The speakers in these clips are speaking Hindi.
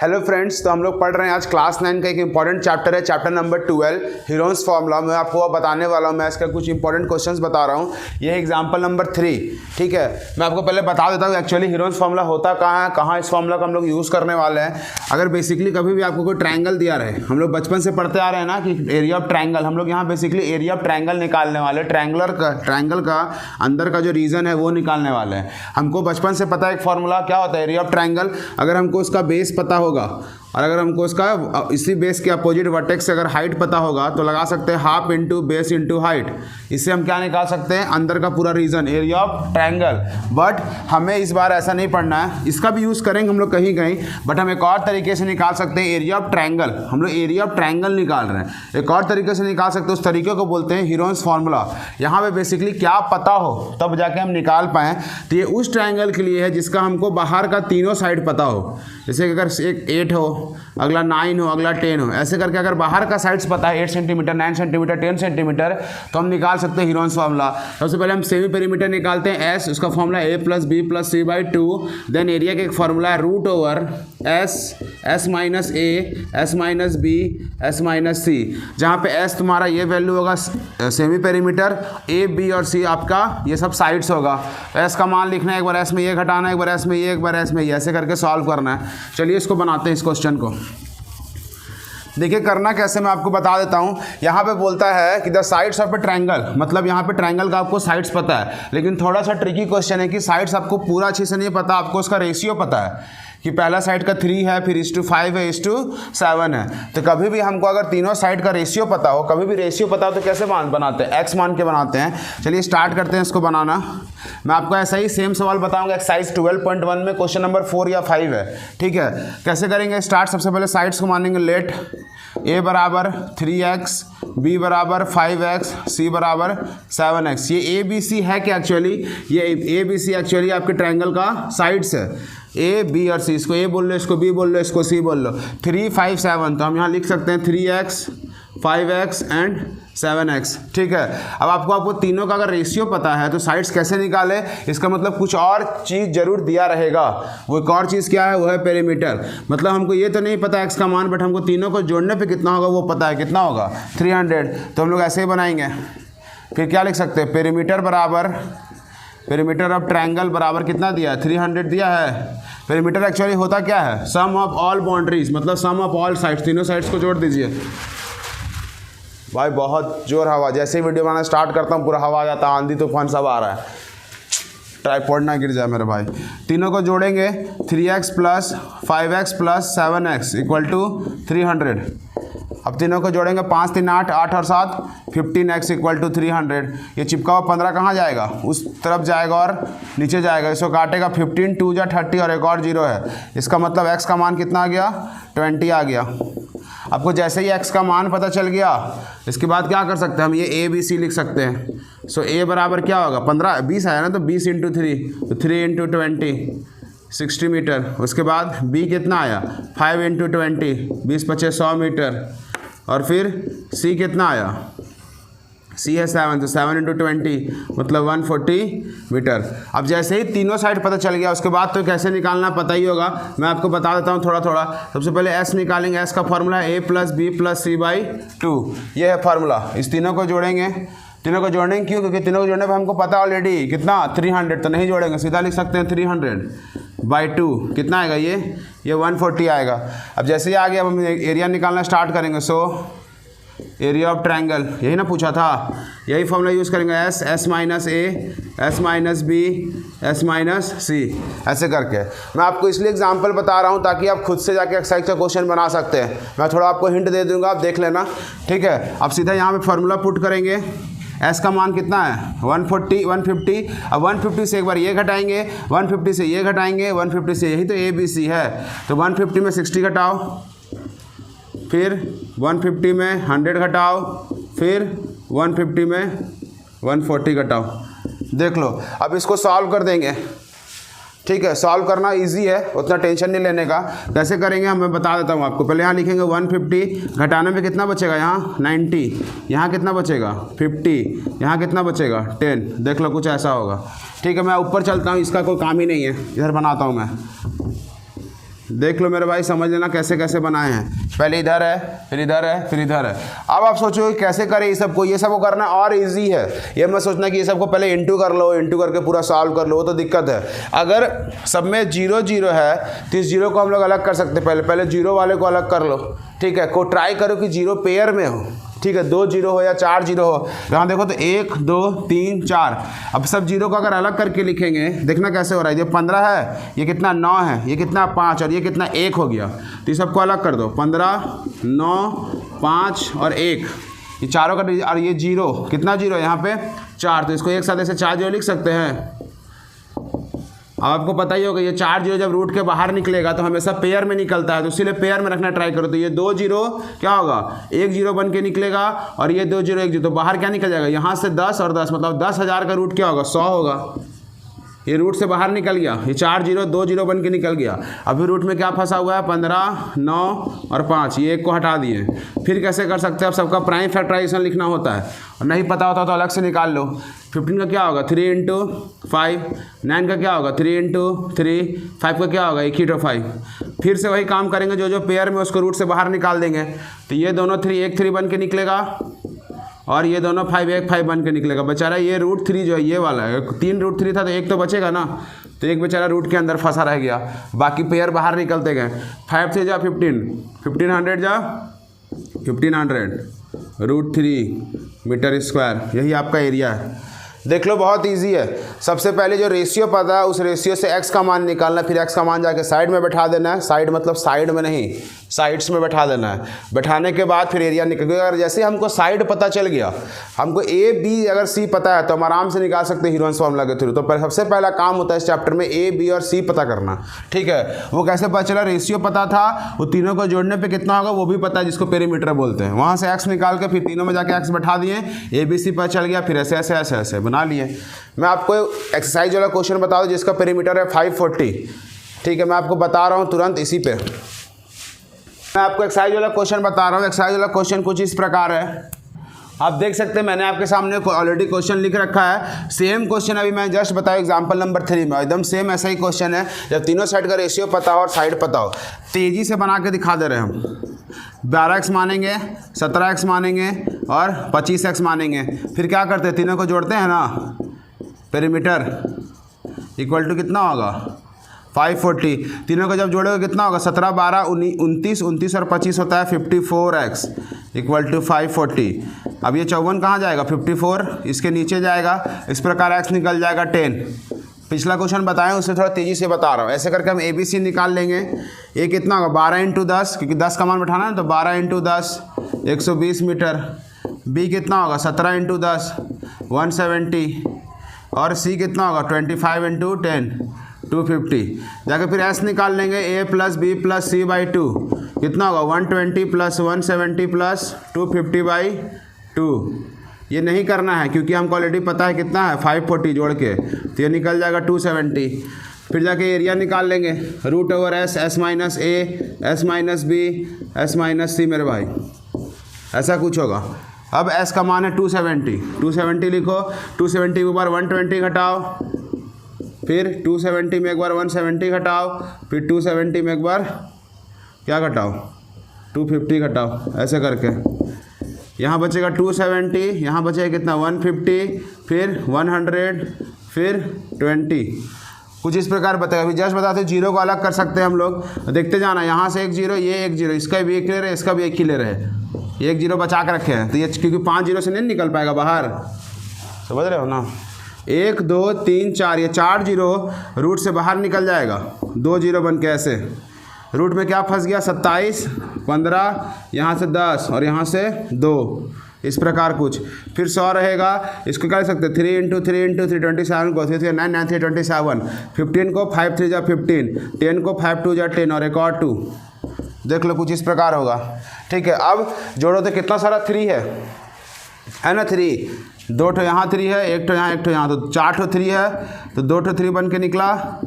हेलो फ्रेंड्स, तो हम लोग पढ़ रहे हैं आज क्लास 9 का एक इंपॉर्टेंट चैप्टर है, चैप्टर नंबर 12 हीरोन्स फार्मूला। मैं आपको बताने वाला हूं, मैं इसका कुछ इंपॉर्टेंट क्वेश्चंस बता रहा हूं। ये एग्जांपल नंबर 3, ठीक है। मैं आपको पहले बता देता हूं एक्चुअली हीरोन्स फार्मूला होता कहाँ है, कहाँ इस फार्मूला को हम लोग यूज़ करने वाले हैं। अगर बेसिकली कभी भी आपको कोई ट्रायंगल दिया रहे, हम लोग बचपन से पढ़ते आ रहे हैं ना कि एरिया ऑफ ट्रायंगल, हम लोग यहाँ बेसिकली एरिया ऑफ ट्रायंगल निकालने वाले, ट्रायंगल का अंदर का जो रीजन है वो निकालने वाले हैं। हमको बचपन से पता है एक फार्मूला क्या होता है एरिया ऑफ ट्रायंगल। अगर हमको उसका बेस पता होगा और अगर हमको उसका इसी बेस के अपोजिट वर्टेक्स से अगर हाइट पता होगा तो लगा सकते हैं half into base into height. इससे हम क्या निकाल सकते हैं, अंदर का पूरा region, area of triangle. But हमें इस बार ऐसा नहीं पढ़ना है, इसका भी यूज़ करेंगे हम लोग कहीं कहीं, बट हम एक और तरीके से निकाल सकते हैं एरिया ऑफ ट्रायंगल। हम लोग एरिया ऑफ ट्रायंगल निकाल रहे हैं, एक और तरीके से निकाल सकते हैं, उस तरीके को बोलते हैं हीरोन्स फार्मूला। यहाँ पे बेसिकली क्या पता हो तब जाके हम निकाल पाएँ। तो ये उस ट्रायंगल के लिए है जिसका हमको बाहर का तीनों साइड पता हो। जैसे अगर एक 8 हो, अगला 9 हो, अगला 10 हो, ऐसे करके अगर बाहर का साइड्स पता है 8 सेंटीमीटर, 9 सेंटीमीटर, 10 सेंटीमीटर, तो हम निकाल सकते हैं हीरोन्स फार्मूला। सबसे पहले हम सेमी पेरीमीटर निकालते हैं एस, उसका formula a + b + c/2। Then area का एक फार्मूला है √s, s - a, s - b, s - c, जहाँ पे s तुम्हारा ये वैल्यू होगा सेमी पेरीमीटर, a, b और c आपका ये सब साइड्स होगा। s का मान लिखना है, एक बार s में ये घटाना है, एक बार s में ये, एक बार s में ये, ऐसे करके सॉल्व करना है। चलिए इसको बनाते हैं, इस क्वेश्चन को। देखिए करना कैसे मैं आपको बता देता हूँ। यहाँ पे बोलता है कि the sides of A triangle, मतलब यहाँ पे ट्रायंगल का आपको साइड्स पता है, लेकिन थोड़ा सा ट्रिकी क्वेश्चन है कि साइड्स आपको पूरा अच्छे से नहीं पता, आपको उसका रेशियो पता है कि पहला साइड का 3 है, फिर 1:5 है, 1:7 है। तो कभी भी हमको अगर तीनों साइड का रेशियो पता हो, कभी भी रेशियो पता हो तो कैसे बनाते हैं, एक्स मान के बनाते हैं। चलिए स्टार्ट करते हैं इसको बनाना। मैं आपको ऐसा ही सेम सवाल बताऊंगा एक्सरसाइज 12.1 में, क्वेश्चन नंबर 4 या 5 है, ठीक है। कैसे करेंगे स्टार्ट, सबसे पहले साइड्स को मानेंगे। लेट a बराबर 3x, b बराबर 5x, c बराबर 7x। ये ए बी सी है कि एक्चुअली ये ए बी सी एक्चुअली आपके ट्रायंगल का साइड्स है, ए बी और सी। इसको ए बोल लो, इसको बी बोल लो, इसको सी बोल लो। 3, 5, 7, तो हम यहाँ लिख सकते हैं 3x, 5x एंड 7x, ठीक है। अब आपको तीनों का अगर रेशियो पता है तो साइड्स कैसे निकाले, इसका मतलब कुछ और चीज़ जरूर दिया रहेगा। वो एक और चीज़ क्या है, वो है पेरीमीटर। मतलब हमको ये तो नहीं पता x का मान, बट हमको तीनों को जोड़ने पे कितना होगा वो पता है, कितना होगा 300। तो हम लोग ऐसे ही बनाएंगे। फिर क्या लिख सकते हैं, पेरीमीटर बराबर, पेरीमीटर ऑफ ट्रायंगल बराबर कितना दिया है, 300 दिया है। पेरीमीटर एक्चुअली होता क्या है, सम ऑफ ऑल बाउंड्रीज, मतलब सम ऑफ ऑल साइड्स, तीनों साइड्स को जोड़ दीजिए। भाई बहुत जोर हवा, जैसे ही वीडियो बनाना स्टार्ट करता हूँ पूरा हवा आ जाता है, आंधी तूफान सब आ रहा है, ट्राइपॉड ना गिर जाए मेरे भाई। तीनों को जोड़ेंगे, 3x + 5x + 7x = 300। अब तीनों को जोड़ेंगे, 5, 3, 8, 8 और 7, 15x = 300। ये चिपका हुआ 15 कहाँ जाएगा, उस तरफ जाएगा और नीचे जाएगा, इसको काटेगा। 15, 2 जा 30 और एक और 0 है, इसका मतलब x का मान कितना आ गया, 20 आ गया। आपको जैसे ही x का मान पता चल गया, इसके बाद क्या कर सकते हैं हम, ये a b c लिख सकते हैं। सो a बराबर क्या होगा, 15, 20 आया ना, तो 20 × 3, तो 3 × 20, 60 मीटर। उसके बाद b कितना आया, 5 × 20, 20 × 25 100 मीटर। और फिर c कितना आया, c है 7, तो 7 × 20 मतलब 140 मीटर। अब जैसे ही तीनों साइड पता चल गया, उसके बाद तो कैसे निकालना पता ही होगा, मैं आपको बता देता हूँ थोड़ा थोड़ा। सबसे पहले s निकालेंगे, s का फॉर्मूला है a + b + c/2, ये है फार्मूला। इस तीनों को जोड़ेंगे, तीनों को जोड़ेंगे क्यों, क्योंकि तीनों को जोड़ने पर हमको पता ऑलरेडी कितना 300, तो नहीं जोड़ेंगे, सीधा लिख सकते हैं 300/2 कितना आएगा, ये 140 आएगा। अब जैसे ही आ गया, अब हम एरिया निकालना स्टार्ट करेंगे। सो एरिया ऑफ ट्रायंगल, यही ना पूछा था, यही फॉर्मूला यूज़ करेंगे, s, s - a, s - b, s - c, ऐसे करके। मैं आपको इसलिए एग्जांपल बता रहा हूँ ताकि आप खुद से जाके एक्सरसाइज का क्वेश्चन बना सकते हैं। मैं थोड़ा आपको हिंट दे दूँगा, आप देख लेना, ठीक है। अब सीधा यहाँ पे फार्मूला पुट करेंगे, s का मान कितना है 140, 150। अब 150 से एक बार ये घटाएंगे, 150 से ये घटाएंगे, 150 से, यही तो a b c है। तो 150 में 60 घटाओ, फिर 150 में 100 घटाओ, फिर 150 में 140 घटाओ। देख लो, अब इसको सॉल्व कर देंगे, ठीक है। सॉल्व करना इजी है, उतना टेंशन नहीं लेने का। कैसे करेंगे हम, मैं बता देता हूँ आपको। पहले यहाँ लिखेंगे 150, घटाने में कितना बचेगा, यहाँ 90, यहाँ कितना बचेगा 50, यहाँ कितना बचेगा 10। देख लो कुछ ऐसा होगा, ठीक है। मैं ऊपर चलता हूँ, इसका कोई काम ही नहीं है, इधर बनाता हूँ मैं। देख लो मेरे भाई, समझ लेना कैसे कैसे बनाए हैं। पहले इधर है, फिर इधर है, फिर इधर है। अब आप सोचो कैसे करें ये सबको, ये सबको करना और इजी है। ये मत सोचना कि ये सबको पहले इंटू कर लो, इंटू करके पूरा सॉल्व कर लो, वो तो दिक्कत है। अगर सब में 0 0 है तो इस 0 को हम लोग अलग कर सकते हैं। पहले 0 वाले को अलग कर लो, ठीक है। को ट्राई करो कि 0 पेयर में हो, ठीक है। 2 0 हो या 4 0 हो। यहाँ देखो तो 1 2 3 4। अब सब 0 को अगर अलग करके लिखेंगे, देखना कैसे हो रहा है। ये 15 है, ये कितना 9 है, ये कितना 5 और ये कितना 1 हो गया। तो ये सबको अलग कर दो, 15 9 5 और 1, ये चारों का। और ये 0, कितना 0 है यहाँ पे 4, तो इसको एक साथ ऐसे 4 0 लिख सकते हैं। अब आपको पता ही होगा ये 4 0 जब रूट के बाहर निकलेगा तो हमेशा पेयर में निकलता है, तो इसीलिए पेयर में रखना ट्राई करो। तो ये 2 0 क्या होगा, 1 0 बन के निकलेगा और ये 2 0 1 0, तो बाहर क्या निकल जाएगा, यहाँ से 10 और 10, मतलब 10,000 का रूट क्या होगा, 100 होगा। ये रूट से बाहर निकल गया, ये 4 0 2 0 बन के निकल गया। अभी रूट में क्या फंसा हुआ है, 15 9 और 5, ये 1 को हटा दिए। फिर कैसे कर सकते हैं, अब सबका प्राइम फैक्टराइजेशन लिखना होता है, और नहीं पता होता तो अलग से निकाल लो। 15 का क्या होगा 3 × 5, 9 का क्या होगा 3 × 3, 5 का क्या होगा 1 ही 5। फिर से वही काम करेंगे, जो जो पेयर में उसको रूट से बाहर निकाल देंगे। तो ये दोनों 3 1 3 बन के निकलेगा और ये दोनों 5 1 5 बन के निकलेगा। बेचारा ये रूट 3 जो है ये वाला है, 3 रूट 3 था तो 1 तो बचेगा ना, तो एक बेचारा रूट के अंदर फंसा रह गया, बाकी पेयर बाहर निकलते गए। 5 3 जा 15, 1500 जा 1500, √3 मीटर स्क्वायर, यही आपका एरिया है। देख लो बहुत इजी है। सबसे पहले जो रेशियो पता है उस रेशियो से x का मान निकालना, फिर x का मान जाके साइड में बैठा देना है। साइड मतलब साइड में नहीं, साइड्स में बैठा देना है। बैठाने के बाद फिर एरिया निकल गया। अगर जैसे हमको साइड पता चल गया, हमको a b अगर c पता है तो हम आराम से निकाल सकते हैं हीरोन्स फॉर्मूला के थ्रू। तो सबसे पहला काम होता है इस चैप्टर में a b और c पता करना, ठीक है। वो कैसे पता चला, रेशियो पता था, वो तीनों को जोड़ने पर कितना होगा वो भी पता है, जिसको पेरीमीटर बोलते हैं। वहाँ से x निकाल के फिर तीनों में जाके x बैठा दिए, a b c पता चल गया, फिर ऐसे ऐसे ऐसे ऐसे बना लिए। मैं आपको एक्सरसाइज वाला क्वेश्चन बता दूं जिसका पेरीमीटर है 540, ठीक है। मैं आपको बता रहा हूं तुरंत इसी पे। मैं आपको एक्सरसाइज वाला क्वेश्चन बता रहा हूं। एक्सरसाइज वाला क्वेश्चन कुछ इस प्रकार है, आप देख सकते हैं मैंने आपके सामने ऑलरेडी क्वेश्चन लिख रखा है। सेम क्वेश्चन अभी मैं जस्ट बताया एग्जांपल नंबर 3 में, एकदम सेम ऐसा ही क्वेश्चन है। जब तीनों साइड का रेशियो पता हो और साइड पता हो, तेजी से बना के दिखा दे रहे हैं हम। 12x मानेंगे, 17x मानेंगे और 25x मानेंगे। फिर क्या करते हैं, तीनों को जोड़ते हैं ना, पेरीमीटर इक्वल टू कितना होगा 540। तीनों को जब जोड़ोगे कितना होगा, 17 12 29 29 और 25 होता है 54x इक्वल टू 540। अब ये 54 कहाँ जाएगा, 54 इसके नीचे जाएगा, इस प्रकार x निकल जाएगा 10। पिछला क्वेश्चन बताएं उससे थोड़ा तेज़ी से बता रहा हूँ। ऐसे करके हम ABC निकाल लेंगे। ये कितना होगा 12 × 10, क्योंकि 10 का मान बैठाना है तो 12 × 10 120 मीटर। B कितना होगा 17 × 10 170 और C कितना होगा 25 × 10 250। जाके फिर S निकाल लेंगे, A + B + C/2 कितना होगा 120 + 170 + 250/2। ये नहीं करना है क्योंकि हमको ऑलरेडी पता है कितना है 540 जोड़ के, तो ये निकल जाएगा 270। फिर जाके एरिया निकाल लेंगे, √S S - A S - B S - C मेरे भाई, ऐसा कुछ होगा। अब S का मान है 270, 270 लिखो। 270 में एक बार 120 घटाओ, फिर 270 में एक बार 170 घटाओ, फिर 270 में एक बार क्या घटाओ 250 घटाओ, ऐसे करके यहाँ बचेगा 270, यहाँ बचेगा कितना 150, फिर 100, फिर 20। कुछ इस प्रकार बताएगा। अभी जस्ट बताते 0 को अलग कर सकते हैं हम लोग, देखते जाना। यहाँ से 1 0, ये 1 0, इसका भी 1 क्लियर है, इसका भी 1 क्लियर है। 1 0 बचा के रखे हैं, तो ये क्योंकि 5 0 से नहीं निकल पाएगा बाहर, समझ रहे हो ना। 1 2 3 4, ये 4 0 रूट से बाहर निकल जाएगा, 2 0 बन के ऐसे। रूट में क्या फंस गया 27 15, यहाँ से 10 और यहाँ से 2, इस प्रकार कुछ। फिर 100 रहेगा, इसको क्या लिख सकते हैं 3 × 3 × 3 27 को 3 3 9 9 3 27। 15 को 5 3 जा 15, 10 को 5 2 जा 10 और एक और 2। देख लो कुछ इस प्रकार होगा, ठीक है। अब जोड़ो तो कितना सारा 3 है ना, 3 2 ठो यहाँ 3 है, 1 ठो यहाँ 1 ठो यहाँ, तो 4 ठो 3 है, तो 2 ठो 3 बन के निकला।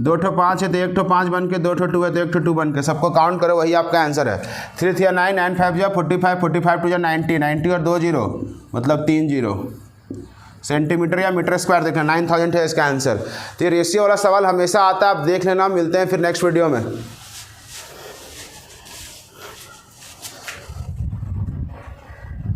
2 ठो 5 है तो 1 ठो 5 बन के, 2 ठो 2 है तो 1 ठो 2 बन के, सबको काउंट करो, वही आपका आंसर है। 3 3 9 9 5 जा 45 45 2 जा 90 90 और 2 0 मतलब 3 0 सेंटीमीटर या मीटर स्क्वायर देखना 9000 है इसका आंसर। तो ये रेशियो वाला सवाल हमेशा आता है, आप देख लेना। मिलते हैं फिर नेक्स्ट वीडियो में।